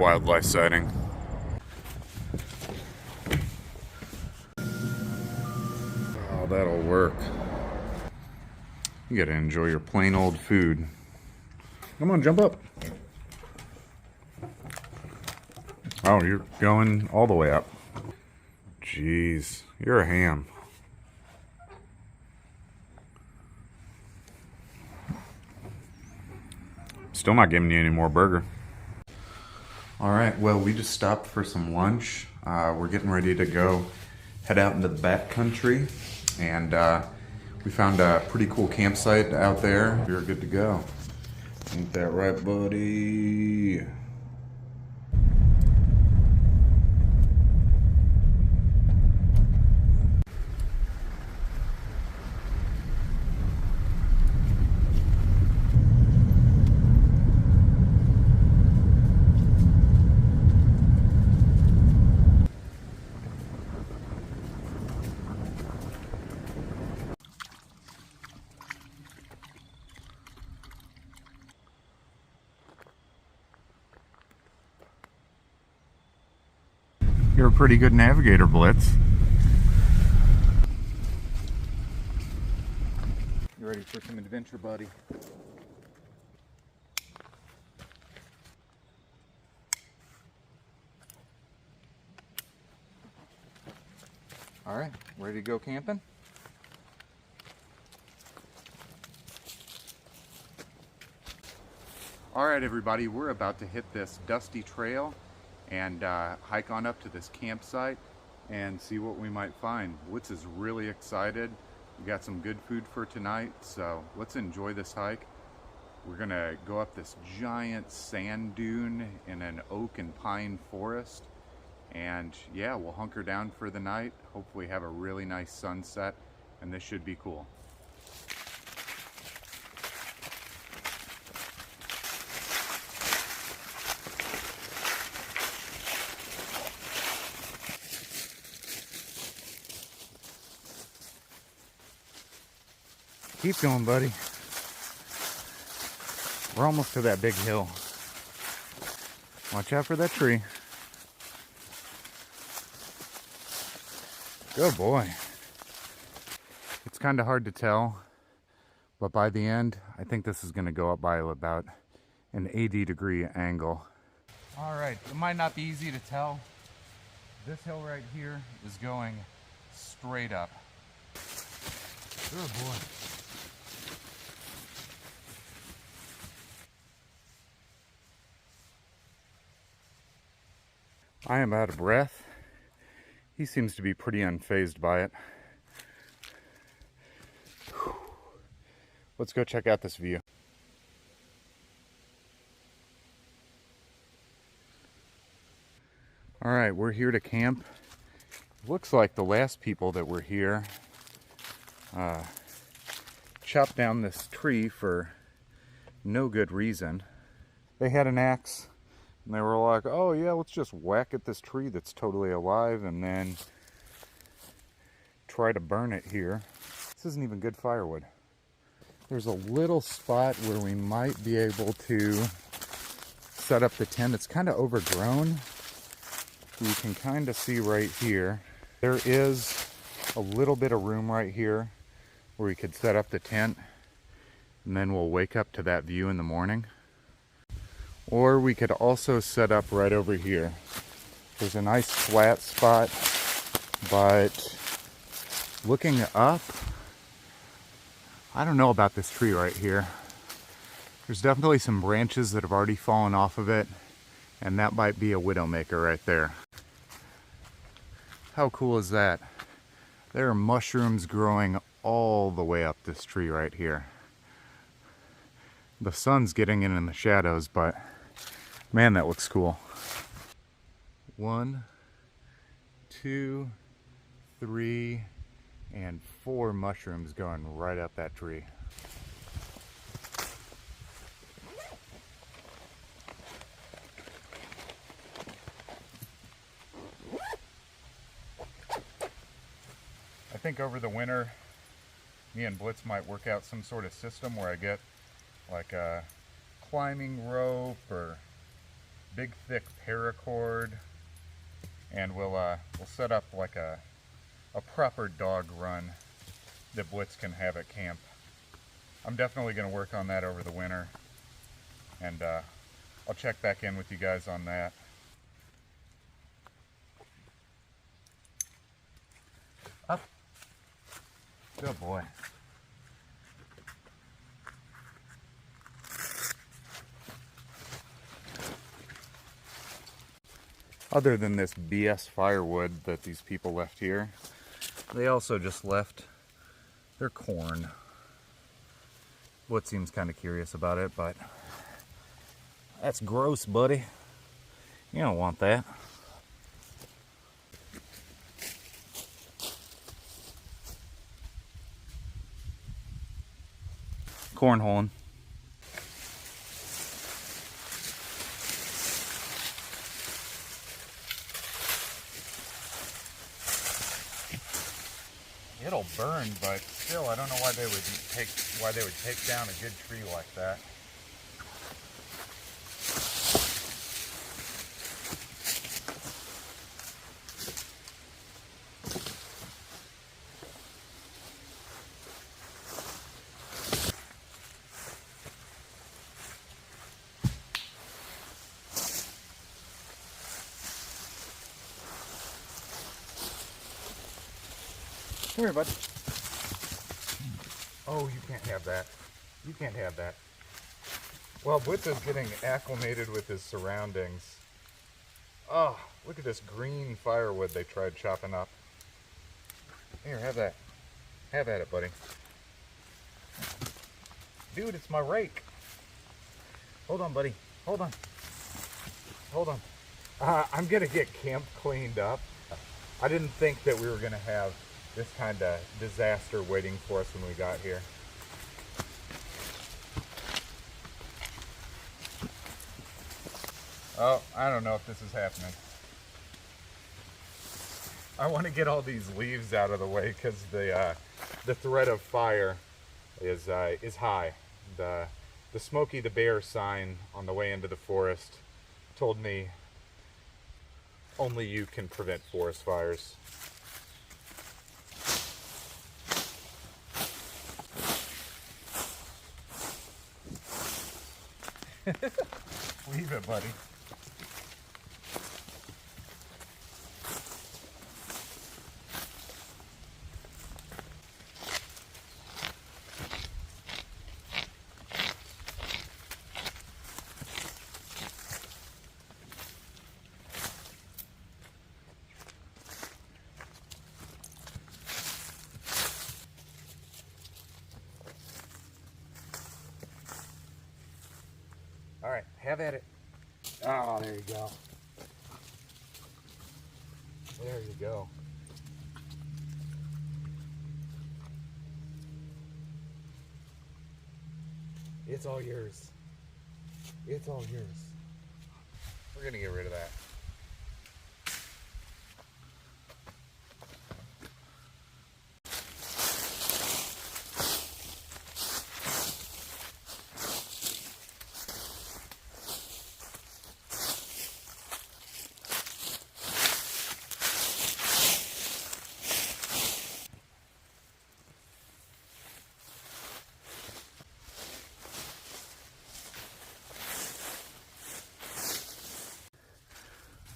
wildlife sighting. Oh, that'll work. You gotta enjoy your plain old food. Come on, jump up. Oh, you're going all the way up. Jeez, you're a ham. Still not giving you any more burger. All right, well, we just stopped for some lunch. We're getting ready to go head out into the backcountry, and we found a pretty cool campsite out there. We're good to go. Ain't that right, buddy? You're a pretty good navigator, Blitz. You ready for some adventure, buddy? All right, ready to go camping? All right, everybody, we're about to hit this dusty trail and hike on up to this campsite and see what we might find. Woods is really excited. We got some good food for tonight, so let's enjoy this hike. We're gonna go up this giant sand dune in an oak and pine forest, and yeah, we'll hunker down for the night, hopefully have a really nice sunset, and this should be cool. Keep going, buddy. We're almost to that big hill. Watch out for that tree. Good boy. It's kind of hard to tell, but by the end, I think this is going to go up by about an 80-degree angle. All right, it might not be easy to tell. This hill right here is going straight up. Good boy. I am out of breath. He seems to be pretty unfazed by it. Whew. Let's go check out this view. All right, we're here to camp. Looks like the last people that were here chopped down this tree for no good reason. They had an axe. And they were like, oh yeah, let's just whack at this tree that's totally alive and then try to burn it here. This isn't even good firewood. There's a little spot where we might be able to set up the tent. It's kind of overgrown. You can kind of see right here. There is a little bit of room right here where we could set up the tent, and then we'll wake up to that view in the morning. Or we could also set up right over here. There's a nice flat spot, but looking up, I don't know about this tree right here. There's definitely some branches that have already fallen off of it, and that might be a widowmaker right there. How cool is that? There are mushrooms growing all the way up this tree right here. The sun's getting in the shadows, but man, that looks cool. 1, 2, 3, and 4 mushrooms going right up that tree. I think over the winter, me and Blitz might work out some sort of system where I get like a climbing rope or big thick paracord, and we'll set up like a proper dog run that Blitz can have at camp. I'm definitely going to work on that over the winter, and I'll check back in with you guys on that. Up. Good boy. Other than this BS firewood that these people left here, they also just left their corn. What seems kind of curious about it, but that's gross, buddy. You don't want that. Cornholing. It'll burn, but still, I don't know why they would take down a good tree like that. Come here, bud. Oh, you can't have that. You can't have that. Well, Blitz is getting acclimated with his surroundings. Oh, look at this green firewood they tried chopping up. Here, have that. Have at it, buddy. Dude, it's my rake. Hold on, buddy. Hold on. Hold on. I'm going to get camp cleaned up. I didn't think that we were going to have this kind of disaster waiting for us when we got here. Oh, I don't know if this is happening. I want to get all these leaves out of the way because the threat of fire is high. The Smokey the Bear sign on the way into the forest told me only you can prevent forest fires. Leave it, buddy. All right, have at it. Oh, there you go. There you go. It's all yours. It's all yours. We're gonna get rid of that.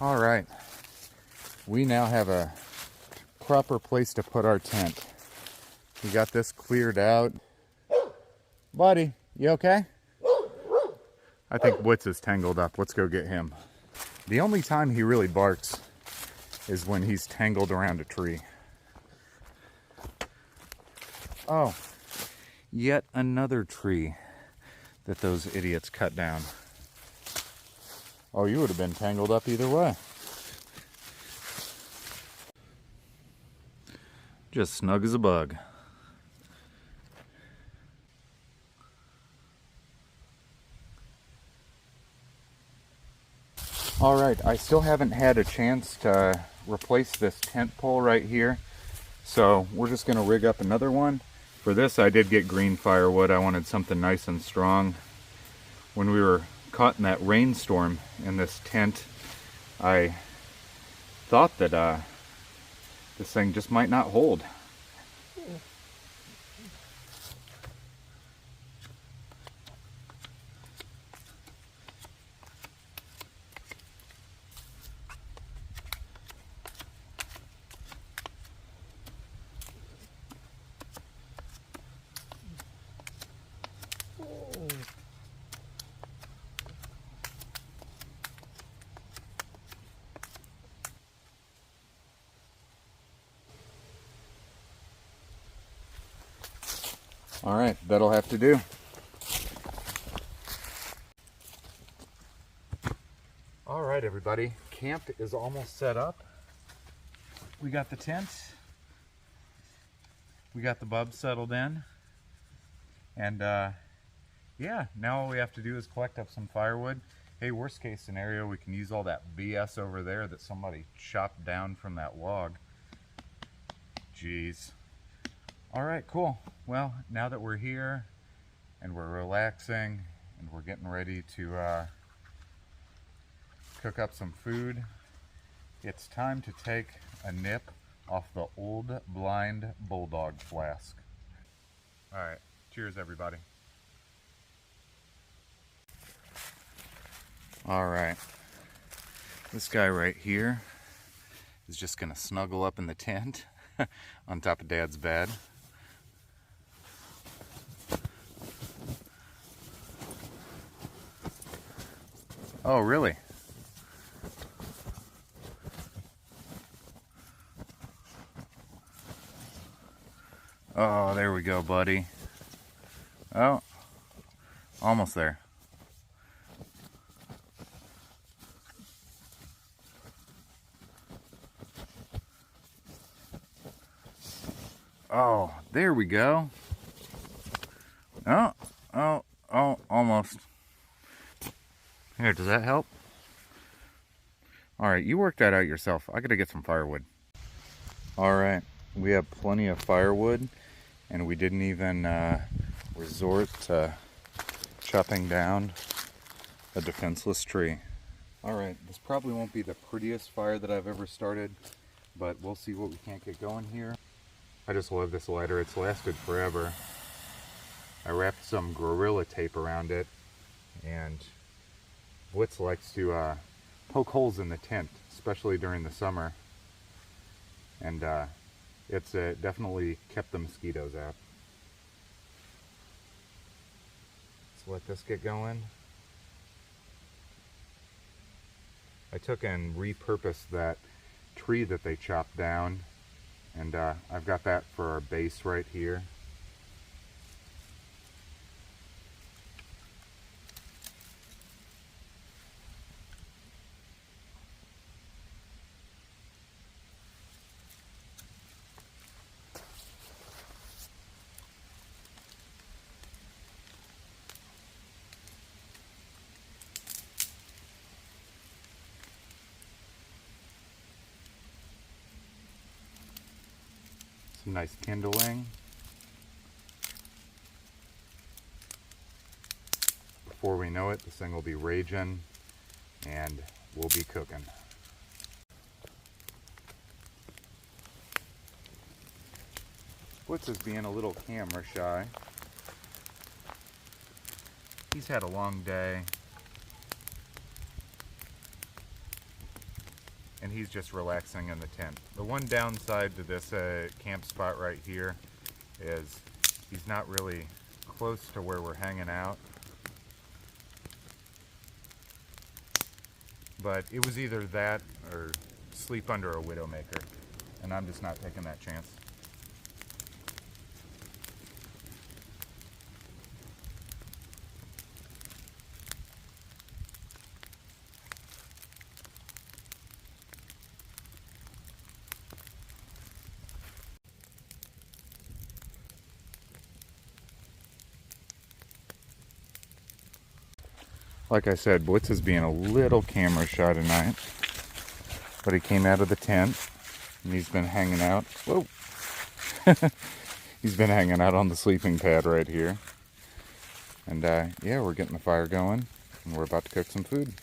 All right, we now have a proper place to put our tent. We got this cleared out. Buddy, you okay? I think Blitz is tangled up. Let's go get him. The only time he really barks is when he's tangled around a tree. Oh, yet another tree that those idiots cut down. Oh, you would have been tangled up either way. Just snug as a bug. All right, I still haven't had a chance to replace this tent pole right here, so we're just gonna rig up another one. For this, I did get green firewood. I wanted something nice and strong. When we were caught in that rainstorm in this tent, I thought that this thing just might not hold. All right, that'll have to do. All right, everybody, camp is almost set up. We got the tent, we got the bub settled in, and yeah, now all we have to do is collect up some firewood. Hey, worst case scenario, we can use all that BS over there that somebody chopped down from that log. Jeez. All right, cool. Well, now that we're here and we're relaxing and we're getting ready to cook up some food, it's time to take a nip off the old blind bulldog flask. All right, cheers everybody. All right, this guy right here is just gonna snuggle up in the tent on top of Dad's bed. Oh, really? Oh, there we go, buddy. Oh, almost there. Oh, there we go. Oh, almost. Here, does that help? All right, you work that out yourself. I gotta get some firewood. All right, we have plenty of firewood, and we didn't even resort to chopping down a defenseless tree. All right, this probably won't be the prettiest fire that I've ever started, but we'll see what we can't get going here. I just love this lighter. It's lasted forever. I wrapped some Gorilla Tape around it, and Blitz likes to poke holes in the tent, especially during the summer, and it's definitely kept the mosquitoes out. Let's let this get going. I took and repurposed that tree that they chopped down, and I've got that for our base right here. Some nice kindling. Before we know it, this thing will be raging and we'll be cooking. Blitz is being a little camera shy. He's had a long day, and he's just relaxing in the tent. The one downside to this camp spot right here is he's not really close to where we're hanging out. But it was either that or sleep under a Widowmaker, and I'm just not taking that chance. Like I said, Blitz is being a little camera shy tonight, but he came out of the tent and he's been hanging out. Whoa! He's been hanging out on the sleeping pad right here. And yeah, we're getting the fire going. and we're about to cook some food.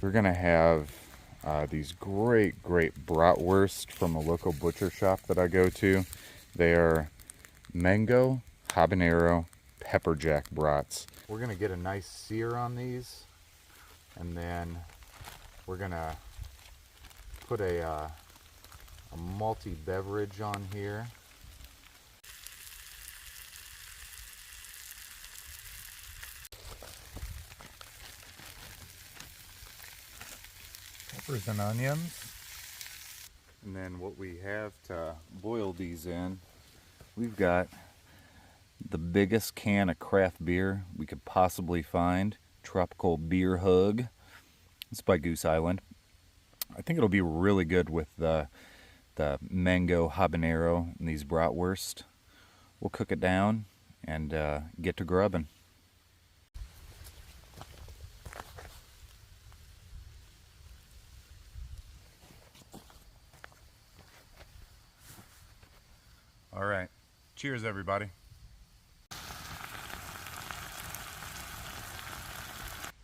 We're gonna have these great bratwurst from a local butcher shop that I go to. They are mango, habanero, pepper jack brats. We're gonna get a nice sear on these, and then we're gonna put a malty beverage on here. Peppers and onions. And then what we have to boil these in, we've got the biggest can of craft beer we could possibly find. Tropical Beer Hug. It's by Goose Island. I think it'll be really good with the mango habanero and these bratwurst. We'll cook it down and get to grubbing. All right, cheers everybody.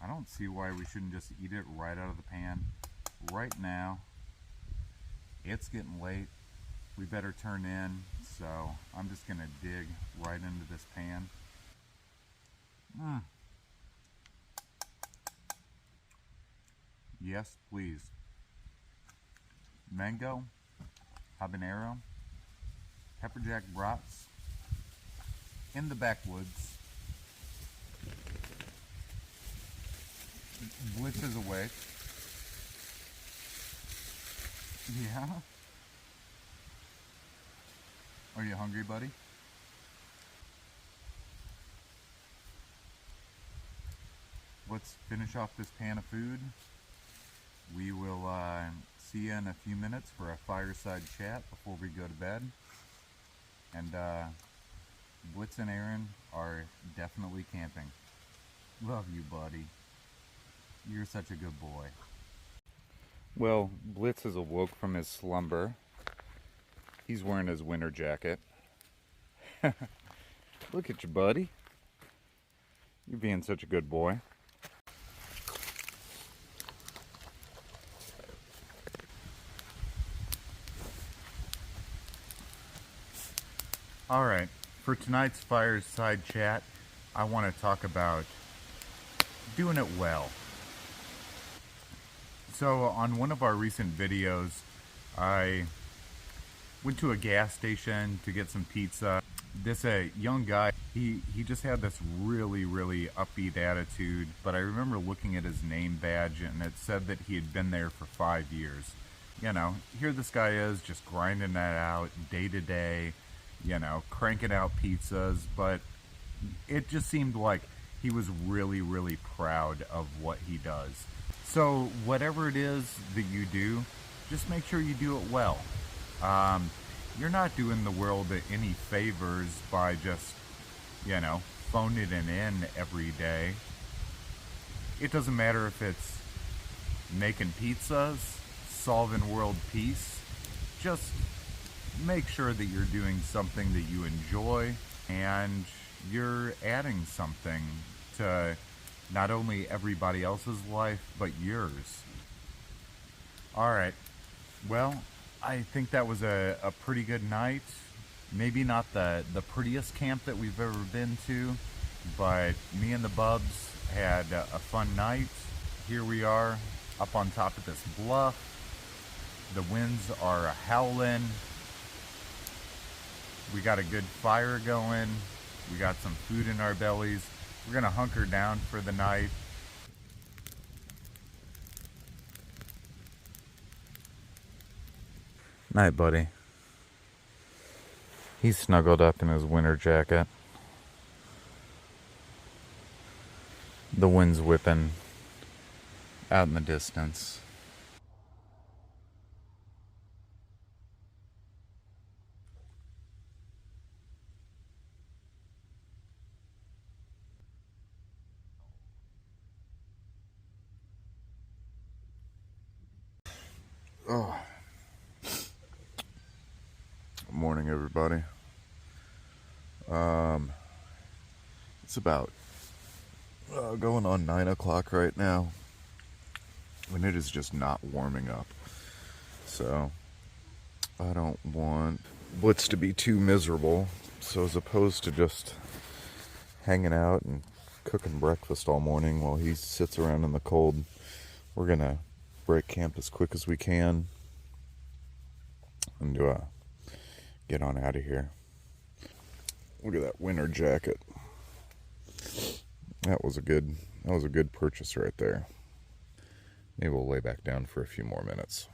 I don't see why we shouldn't just eat it right out of the pan right now. It's getting late. We better turn in, so I'm just gonna dig right into this pan. Yes, please. Mango, habanero, pepper jack brats in the backwoods. Blitz is awake. Yeah? Are you hungry, buddy? Let's finish off this pan of food. We will see you in a few minutes for a fireside chat before we go to bed. And Blitz and Aaron are definitely camping. Love you, buddy. You're such a good boy. Well, Blitz is awoke from his slumber. He's wearing his winter jacket. Look at you, buddy. You're being such a good boy. All right, for tonight's fireside chat, I want to talk about doing it well. So on one of our recent videos, I went to a gas station to get some pizza. This young guy, he just had this really upbeat attitude, but I remember looking at his name badge and it said that he had been there for 5 years. You know, here this guy is just grinding that out day to day, you know, cranking out pizzas, but it just seemed like he was really proud of what he does. So whatever it is that you do, just make sure you do it well. You're not doing the world any favors by just, you know, phoning it in every day. It doesn't matter if it's making pizzas, solving world peace. Just make sure that you're doing something that you enjoy and you're adding something to not only everybody else's life, but yours. Alright, well, I think that was a pretty good night. Maybe not the prettiest camp that we've ever been to, but me and the bubs had a fun night. Here we are, up on top of this bluff. The winds are howling. We got a good fire going. We got some food in our bellies. We're gonna hunker down for the night. Night, buddy. He's snuggled up in his winter jacket. The wind's whipping out in the distance. Oh. Morning, everybody. It's about Going on 9 o'clock right now, and it is just not warming up. So I don't want Blitz to be too miserable. So as opposed to just hanging out and cooking breakfast all morning while he sits around in the cold, we're gonna break camp as quick as we can and get on out of here. Look at that winter jacket. That was a good purchase right there. Maybe we'll lay back down for a few more minutes.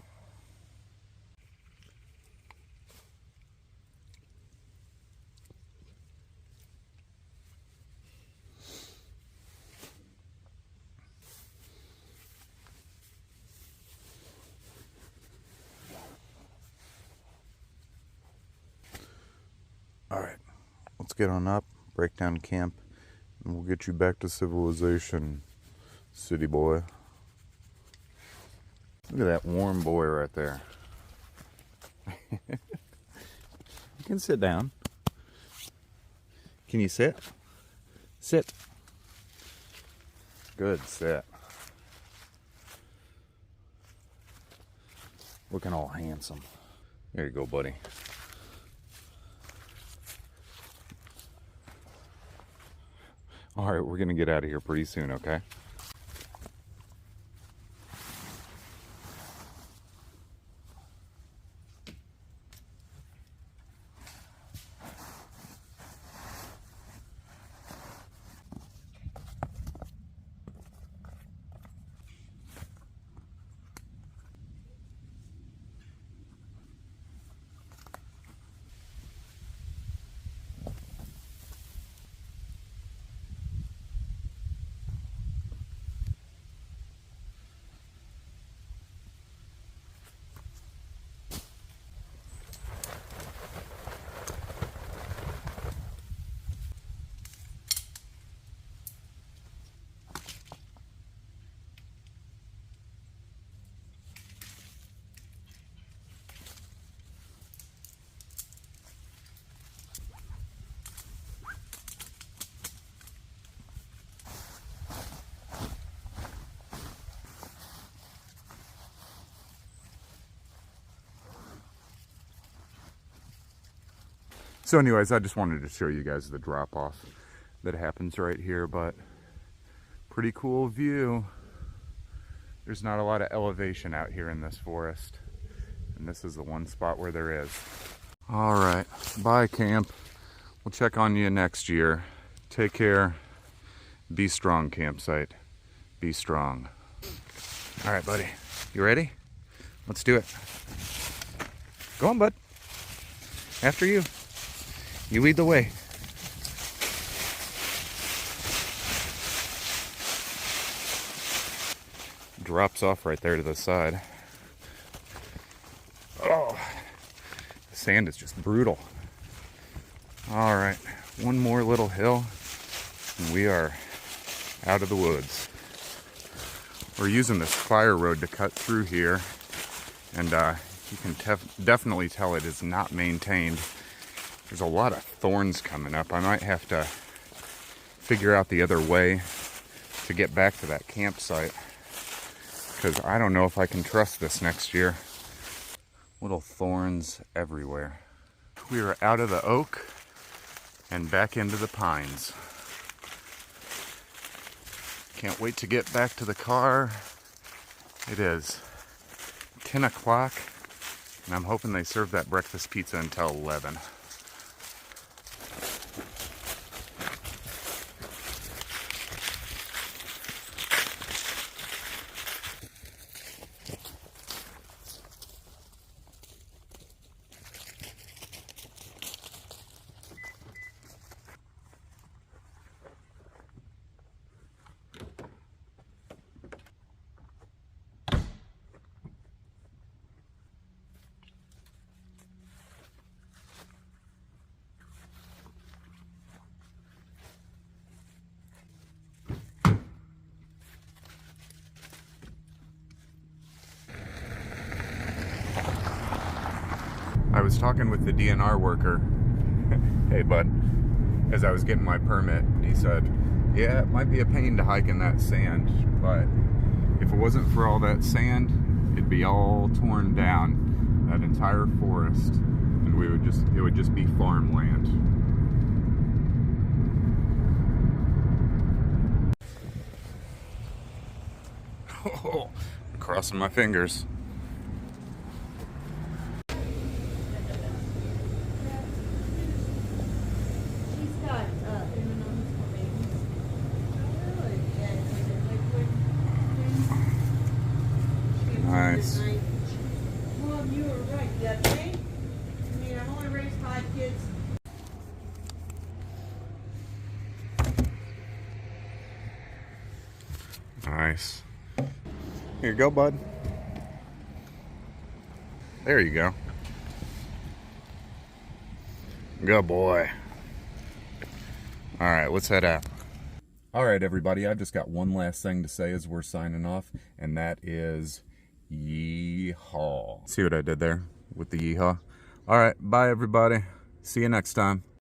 All right, let's get on up, break down camp, and we'll get you back to civilization, city boy. Look at that warm boy right there. You can sit down. Can you sit? Sit. Good, sit. Looking all handsome. There you go, buddy. All right, we're gonna get out of here pretty soon, okay? So anyways, I just wanted to show you guys the drop off that happens right here, but pretty cool view. There's not a lot of elevation out here in this forest, and this is the one spot where there is. All right, bye camp. We'll check on you next year. Take care. Be strong, campsite. Be strong. All right, buddy. You ready? Let's do it. Go on, bud. After you. You lead the way. Drops off right there to the side. Oh, the sand is just brutal. All right, one more little hill, and we are out of the woods. We're using this fire road to cut through here, and you can definitely tell it is not maintained. There's a lot of thorns coming up. I might have to figure out the other way to get back to that campsite, because I don't know if I can trust this next year. Little thorns everywhere. We are out of the oak and back into the pines. Can't wait to get back to the car. It is 10 o'clock, and I'm hoping they serve that breakfast pizza until 11. I was talking with the DNR worker, hey bud, as I was getting my permit, and he said, Yeah, it might be a pain to hike in that sand, but if it wasn't for all that sand, it'd be all torn down, that entire forest, and it would just be farmland. Oh, I'm crossing my fingers. Nice. Mom, you were right. That thing? I mean, I've only raised 5 kids. Nice. Here you go, bud. There you go. Good boy. All right, let's head out. All right, everybody, I've just got one last thing to say as we're signing off, and that is yeehaw. See what I did there with the yeehaw? All right, bye, everybody. See you next time.